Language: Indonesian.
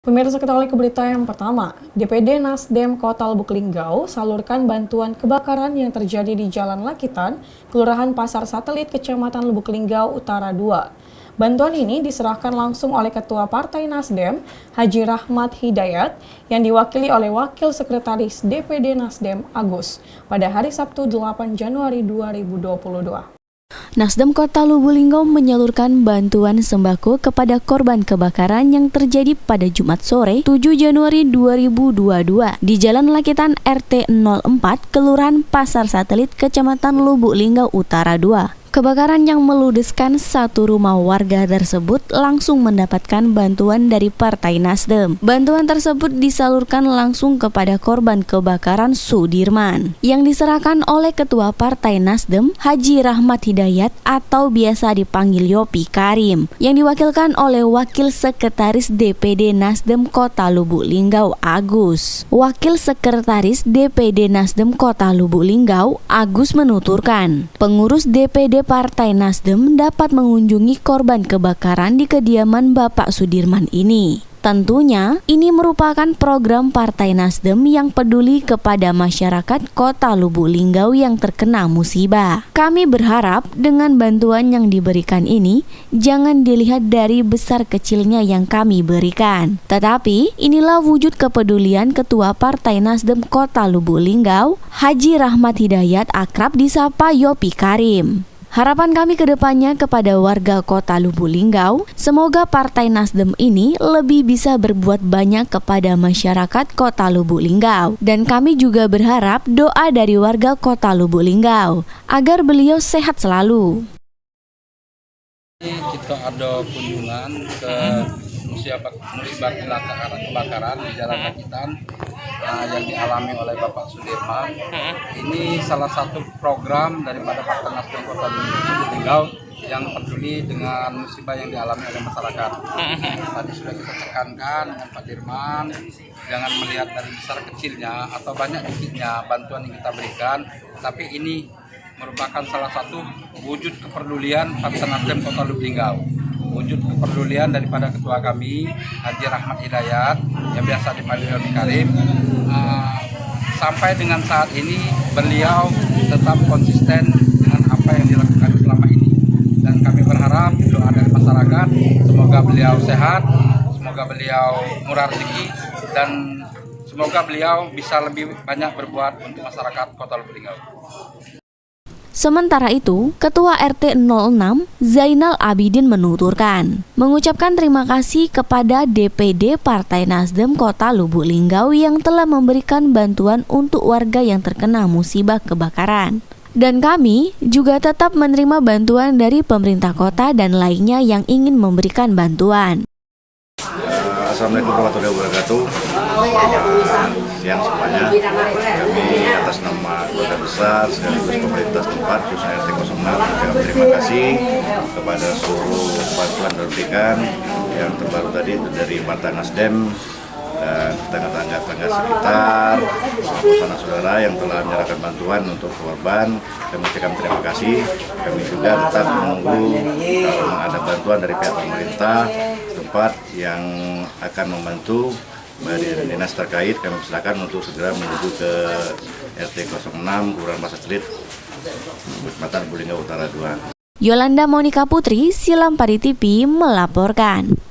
Pemirsa, kita awali ke berita yang pertama. DPD Nasdem Kota Lubuk Linggau salurkan bantuan kebakaran yang terjadi di Jalan Lakitan, Kelurahan Pasar Satelit, Kecamatan Lubuk Linggau Utara 2. Bantuan ini diserahkan langsung oleh Ketua Partai Nasdem, Haji Rahmat Hidayat, yang diwakili oleh Wakil Sekretaris DPD Nasdem, Agus, pada hari Sabtu 8 Januari 2022. Nasdem Kota Lubuk Linggau menyalurkan bantuan sembako kepada korban kebakaran yang terjadi pada Jumat sore 7 Januari 2022 di Jalan Lakitan RT 04 Kelurahan Pasar Satelit Kecamatan Lubuk Linggau Utara 2. Kebakaran yang meludeskan satu rumah warga tersebut langsung mendapatkan bantuan dari Partai Nasdem. Bantuan tersebut disalurkan langsung kepada korban kebakaran Sudirman yang diserahkan oleh Ketua Partai Nasdem Haji Rahmat Hidayat atau biasa dipanggil Yopi Karim, yang diwakilkan oleh Wakil Sekretaris DPD Nasdem Kota Lubuk Linggau, Agus. Wakil Sekretaris DPD Nasdem Kota Lubuk Linggau, Agus, menuturkan pengurus DPD Partai Nasdem dapat mengunjungi korban kebakaran di kediaman Bapak Sudirman ini. Tentunya, ini merupakan program Partai Nasdem yang peduli kepada masyarakat Kota Lubuk Linggau yang terkena musibah. Kami berharap dengan bantuan yang diberikan ini, jangan dilihat dari besar kecilnya yang kami berikan. Tetapi, inilah wujud kepedulian Ketua Partai Nasdem Kota Lubuk Linggau, Haji Rahmat Hidayat, akrab disapa Yopi Karim. Harapan kami ke depannya kepada warga Kota Lubuk Linggau, semoga Partai Nasdem ini lebih bisa berbuat banyak kepada masyarakat Kota Lubuk Linggau. Dan kami juga berharap doa dari warga Kota Lubuk Linggau agar beliau sehat selalu. Kita ada kunjungan ke musibah kebakaran di Jalan Lakitan yang dialami oleh Bapak Sudirman. Ini salah satu program daripada Partai Nasdem Kota Lubuk Linggau yang peduli dengan musibah yang dialami oleh masyarakat. Tadi sudah kita tekankan dengan Pak Dirman, jangan melihat dari besar kecilnya atau banyak dikitnya bantuan yang kita berikan, tapi ini merupakan salah satu wujud kepedulian Partai Nasdem Kota Lubuk Linggau. Wujud kepedulian daripada ketua kami, Haji Rahmat Hidayat, yang biasa dipanggil Yopi Karim. Sampai dengan saat ini beliau tetap konsisten dengan apa yang dilakukan selama ini. Dan kami berharap doa dari masyarakat, semoga beliau sehat, semoga beliau murah rezeki, dan semoga beliau bisa lebih banyak berbuat untuk masyarakat Kota Lubuk Linggau. Sementara itu, Ketua RT 06 Zainal Abidin menuturkan, mengucapkan terima kasih kepada DPD Partai Nasdem Kota Lubuk Linggau yang telah memberikan bantuan untuk warga yang terkena musibah kebakaran. Dan kami juga tetap menerima bantuan dari pemerintah kota dan lainnya yang ingin memberikan bantuan. Assalamualaikum warahmatullahi wabarakatuh. Siang semuanya. Kami atas nama keluarga besar sekaligus pemerintah setempat khususnya RT 06 mengucapkan terima kasih kepada seluruh bantuan dan berikan yang terbaru tadi dari Partai Nasdem dan tetangga-tetangga sekitar, saudara-saudara yang telah menyerahkan bantuan untuk korban. Kami ucapkan terima kasih. Kami juga tetap menunggu kalau ada bantuan dari pihak pemerintah tempat yang akan membantu dari dinas terkait. Kami silakan untuk segera menuju ke RT 06 Kelurahan Pasar Satelit, Kecamatan Lubuk Linggau Utara 2. Yolanda Monika Putri, Silam Pari TV melaporkan.